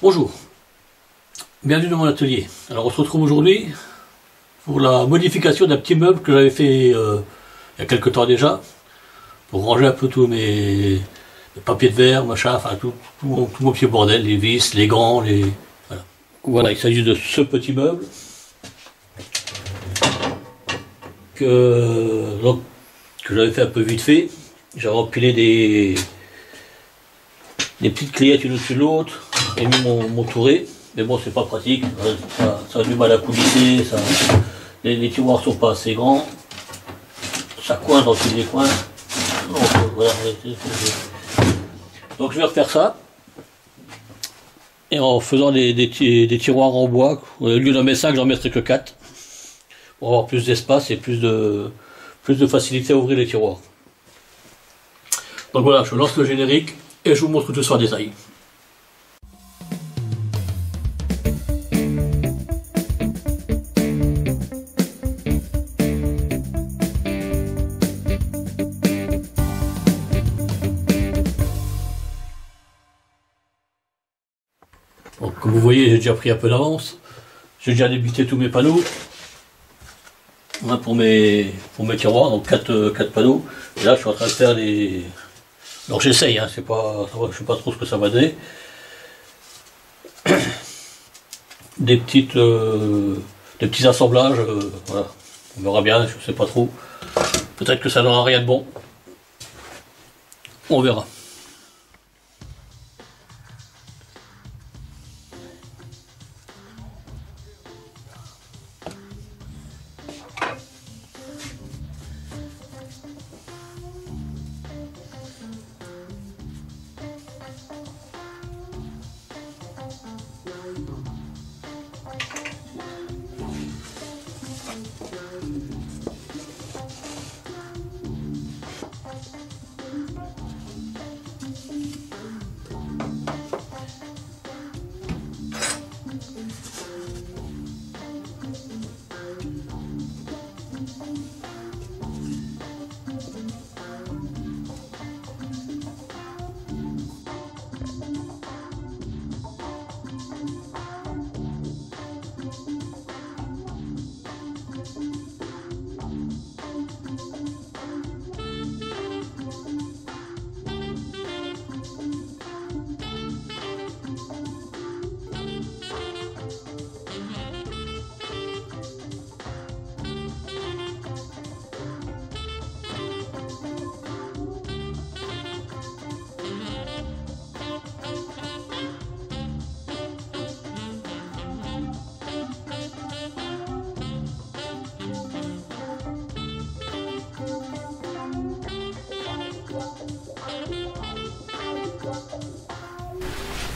Bonjour, bienvenue dans mon atelier. Alors on se retrouve aujourd'hui pour la modification d'un petit meuble que j'avais fait il y a quelques temps déjà, pour ranger un peu tous mes papiers de verre, machin, enfin tout mon petit bordel, les vis, les gants, Voilà. Voilà, il s'agit de ce petit meuble que j'avais fait un peu vite fait. J'avais empilé des petites cleillettes une au-dessus de l'autre et mis mon touret, mais bon c'est pas pratique, ça a du mal à coulisser, les tiroirs sont pas assez grands, ça coince dans tous les coins, donc voilà. Donc je vais refaire ça, et en faisant des tiroirs en bois, au lieu d'en mettre 5, j'en mettrai que 4, pour avoir plus d'espace et plus de facilité à ouvrir les tiroirs. Donc voilà, je lance le générique, et je vous montre tout ça en détail. Donc, comme vous voyez, j'ai déjà pris un peu d'avance. J'ai déjà débuté tous mes panneaux. Pour mes tiroirs, donc 4 panneaux. Et là, je suis en train de faire les... Alors j'essaye, hein, je ne sais pas trop ce que ça va donner. Des petits assemblages, voilà. On verra bien, je ne sais pas trop. Peut-être que ça n'aura rien de bon. On verra.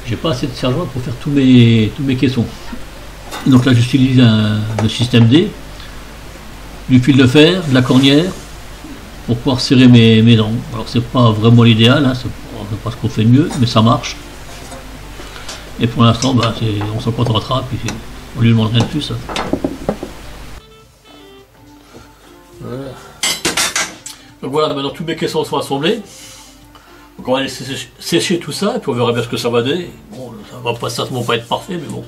J'ai pas assez de serre-joints pour faire tous mes caissons. Donc là j'utilise le système D, du fil de fer, de la cornière, pour pouvoir serrer mes dents. Alors c'est pas vraiment l'idéal, hein, c'est pas ce qu'on fait de mieux, mais ça marche. Et pour l'instant, on s'en contentera, puis on lui demande rien de plus. Hein. Voilà. Donc voilà, maintenant tous mes caissons sont assemblés. Donc on va laisser sécher tout ça, et puis on verra bien ce que ça va donner. Bon, ça va pas certainement pas être parfait, mais bon.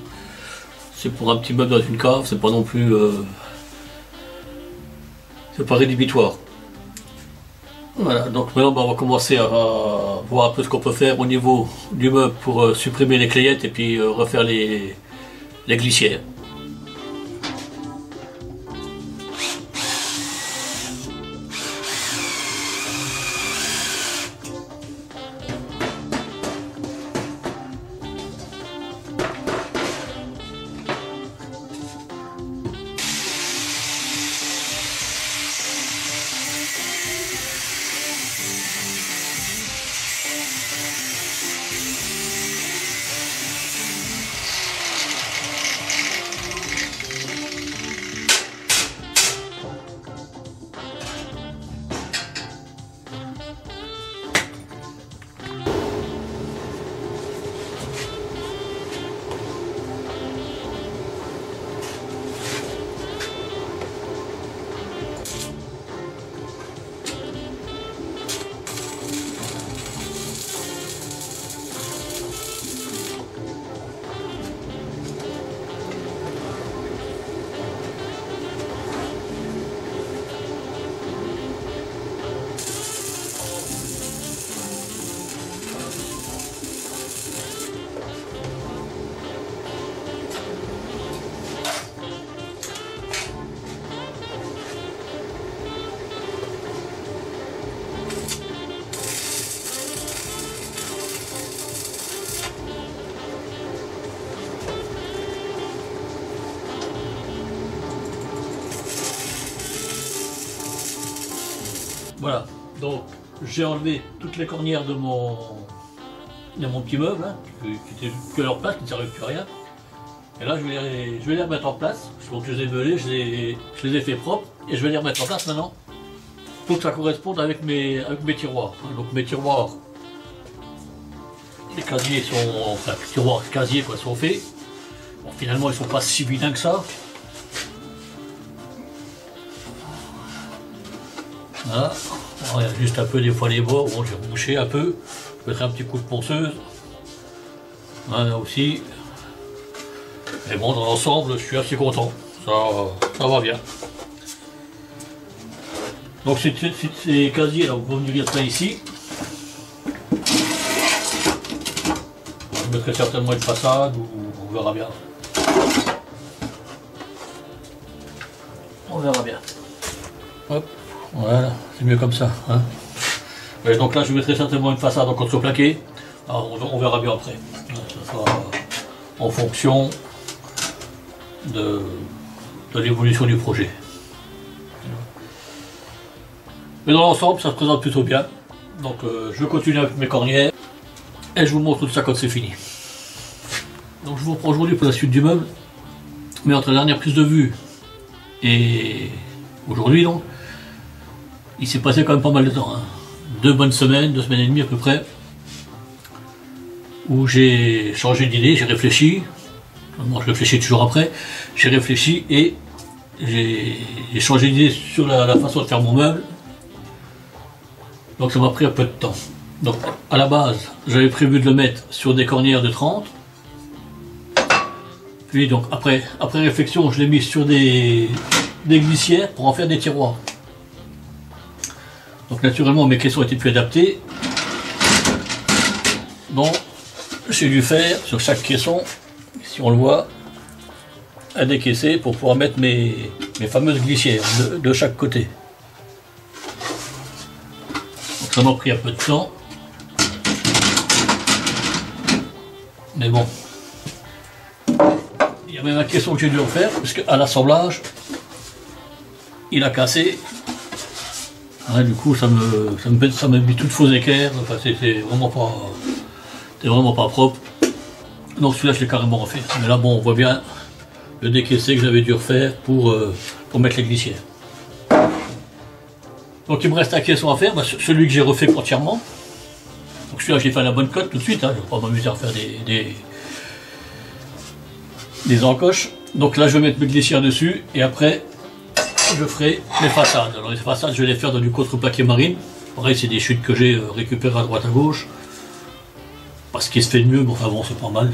C'est pour un petit meuble dans une cave, c'est pas non plus... c'est pas rédhibitoire. Voilà, donc maintenant on va commencer à voir un peu ce qu'on peut faire au niveau du meuble pour supprimer les cleillettes et puis refaire les glissières. Voilà, donc j'ai enlevé toutes les cornières de mon petit meuble, hein, qui étaient que leur place, qui ne servaient plus à rien. Et là, je vais les remettre en place. Donc je les ai belés, je les ai fait propres, et je vais les remettre en place maintenant pour que ça corresponde avec mes tiroirs. Donc mes tiroirs, les casiers sont, enfin les tiroirs, les casiers quoi, sont faits. Bon, finalement, ils sont pas si vilains que ça. Voilà. Bon, il y a juste un peu des fois les bords, bon, j'ai rebouché un peu. Je mettrai un petit coup de ponceuse. Voilà aussi. Mais bon, dans l'ensemble, je suis assez content. Ça va bien. Donc ces casiers là, vous pouvez venir ça ici. Je mettrai certainement une façade ou on verra bien. On verra bien. Hop, voilà, c'est mieux comme ça. Hein. Et donc là, je mettrai certainement une façade en contreplaqué. On verra bien après. Ça sera en fonction de l'évolution du projet. Mais dans l'ensemble, ça se présente plutôt bien. Donc je continue avec mes cornières et je vous montre tout ça quand c'est fini. Donc je vous reprends aujourd'hui pour la suite du meuble. Mais entre la dernière prise de vue et aujourd'hui, donc, il s'est passé quand même pas mal de temps. Hein. 2 bonnes semaines, 2 semaines et demie à peu près, où j'ai changé d'idée, j'ai réfléchi. Moi je réfléchis toujours après. J'ai réfléchi et j'ai changé d'idée sur la façon de faire mon meuble. Donc ça m'a pris un peu de temps. Donc à la base, j'avais prévu de le mettre sur des cornières de 30. Puis donc après réflexion, je l'ai mis sur des glissières pour en faire des tiroirs. Donc naturellement mes caissons étaient plus adaptés. Donc j'ai dû faire sur chaque caisson, si on le voit, un décaissé pour pouvoir mettre mes fameuses glissières de chaque côté. Donc ça m'a pris un peu de temps. Mais bon. Il y a même un caisson que j'ai dû refaire, parce qu'à l'assemblage, il a cassé. Ouais, du coup, ça m'a mis tout faux équerre. Enfin, c'est vraiment pas propre. Donc celui-là, je l'ai carrément refait. Mais là, bon, on voit bien le décaissé que j'avais dû refaire pour mettre les glissières. Donc il me reste un caisson à faire, bah, celui que j'ai refait entièrement. Donc celui-là, j'ai fait à la bonne cote tout de suite. Hein. Je ne vais pas m'amuser à faire des encoches. Donc là, je vais mettre mes glissières dessus et après, je ferai les façades. Alors les façades, je vais les faire dans du contreplaqué marine. Pareil, c'est des chutes que j'ai récupérées à droite à gauche. Parce qu'il se fait de mieux, mais enfin bon, c'est pas mal.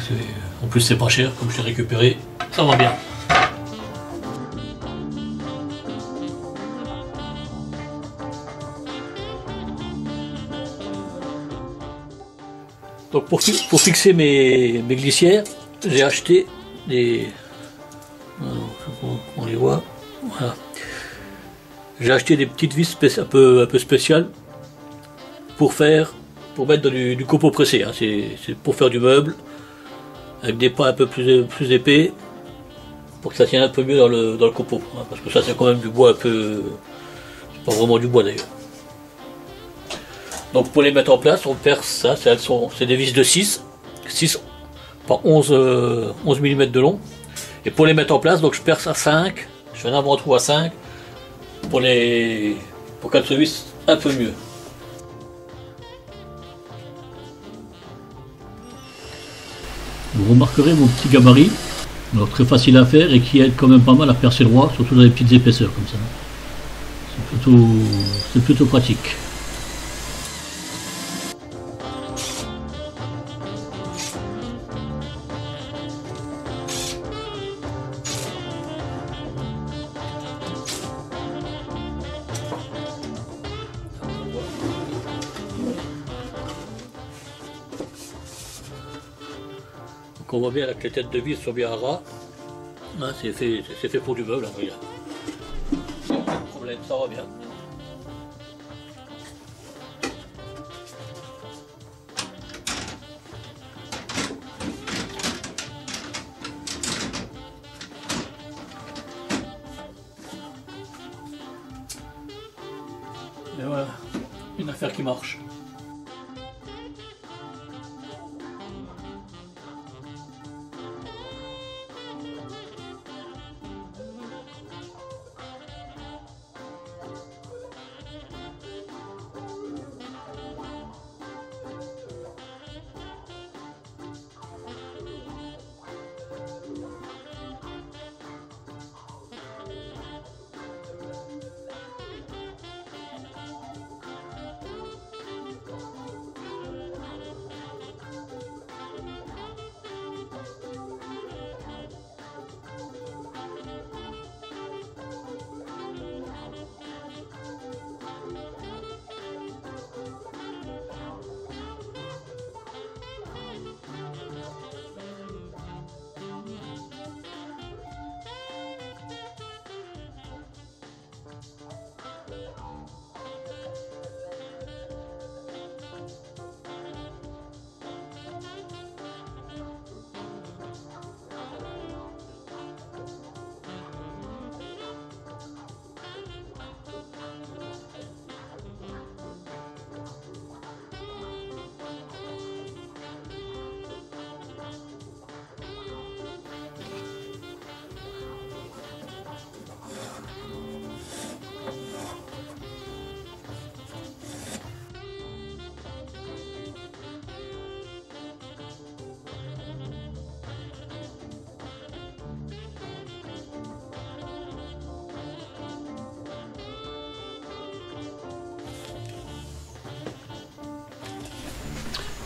En plus, c'est pas cher, comme je l'ai récupéré, ça va bien. Donc pour fixer mes glissières, j'ai acheté des... On les voit. Voilà. J'ai acheté des petites vis un peu spéciales pour mettre du copeau pressé. Hein. C'est pour faire du meuble avec des pans un peu plus épais pour que ça tienne un peu mieux dans le copeau. Hein, parce que ça, c'est quand même du bois un peu... C'est pas vraiment du bois d'ailleurs. Donc pour les mettre en place, on perce ça. C'est des vis de 6 par 11 mm de long. Et pour les mettre en place, donc je perce à 5. Je fais un avant-trou à 5 pour qu'elles se vissent un peu mieux. Vous remarquerez mon petit gabarit, alors très facile à faire et qui aide quand même pas mal à percer le droit, surtout dans les petites épaisseurs comme ça. C'est plutôt pratique. On voit bien que les têtes de vis sont bien à ras. Hein, c'est fait pour du meuble, hein, regarde. Pas de problème, ça va bien. Et voilà, une affaire qui marche.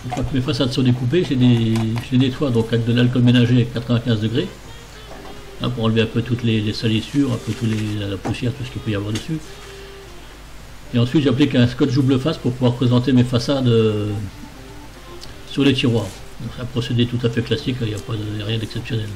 Une fois que mes façades sont découpées, je les nettoie donc avec de l'alcool ménager à 95 degrés, hein, pour enlever un peu toutes les salissures, un peu la poussière, tout ce qu'il peut y avoir dessus. Et ensuite j'applique un scotch double face pour pouvoir présenter mes façades sur les tiroirs. C'est un procédé tout à fait classique, il n'y a rien d'exceptionnel.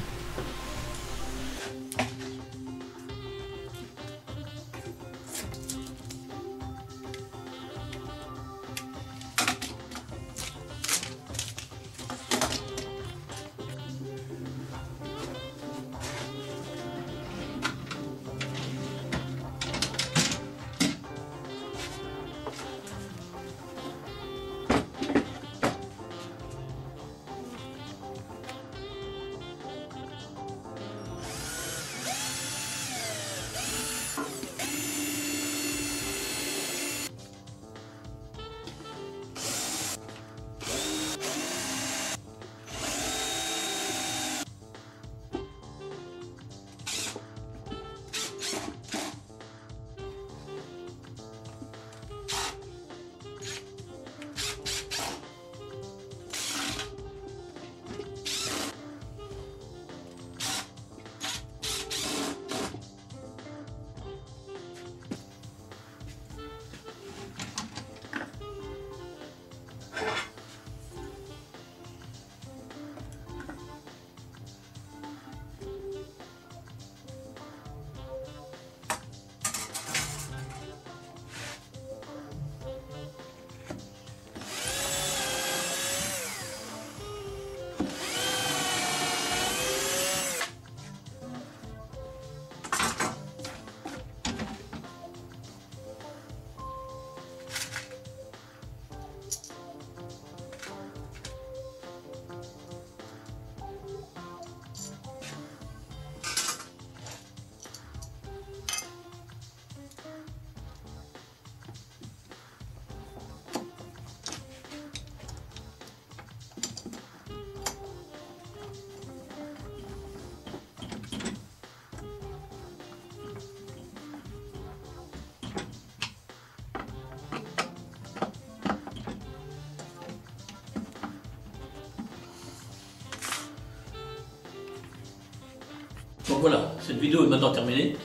Donc voilà, cette vidéo est maintenant terminée.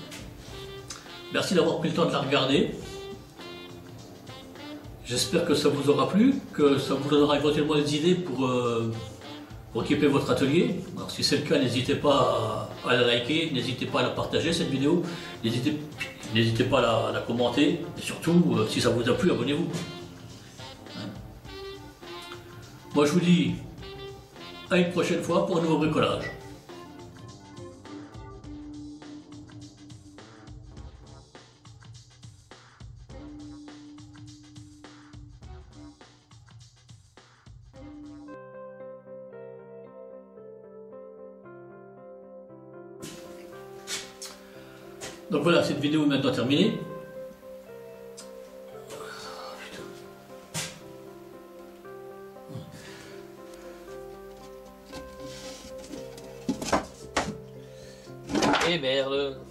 Merci d'avoir pris le temps de la regarder. J'espère que ça vous aura plu, que ça vous donnera éventuellement des idées pour équiper votre atelier. Alors si c'est le cas, n'hésitez pas à la liker, n'hésitez pas à la partager cette vidéo, n'hésitez pas à la commenter, et surtout, si ça vous a plu, abonnez-vous. Moi je vous dis à une prochaine fois pour un nouveau bricolage. Donc voilà, cette vidéo est maintenant terminée. Et merde.